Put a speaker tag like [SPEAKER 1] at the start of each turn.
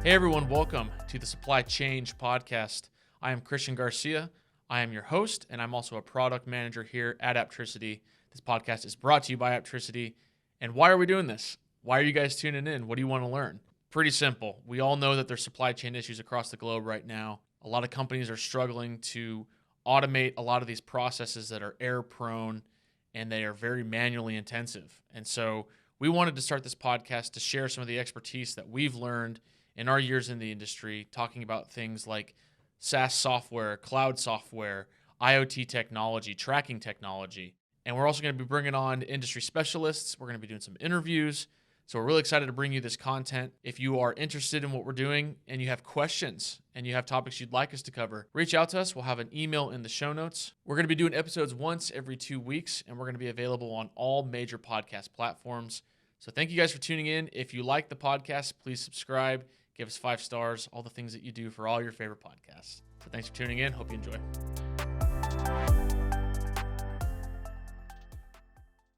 [SPEAKER 1] Hey everyone, welcome to the Supply Change Podcast. I am Christian Garcia. I am your host, and I'm also a product manager here at Apptricity. This podcast is brought to you by Apptricity. And why are we doing this? Why are you guys tuning in? What do you want to learn? Pretty simple. We all know that there's supply chain issues across the globe right now. A lot of companies are struggling to automate a lot of these processes that are error prone and they are very manually intensive. And so we wanted to start this podcast to share some of the expertise that we've learned in our years in the industry, talking about things like SaaS software, cloud software, IoT technology, tracking technology. And we're also going to be bringing on industry specialists. We're going to be doing some interviews. So we're really excited to bring you this content. If you are interested in what we're doing and you have questions and you have topics you'd like us to cover, reach out to us. We'll have an email in the show notes. We're going to be doing episodes once every 2 weeks, and we're going to be available on all major podcast platforms. So thank you guys for tuning in. If you like the podcast, please subscribe. Give us 5 stars, all the things that you do for all your favorite podcasts. So thanks for tuning in. Hope you enjoy.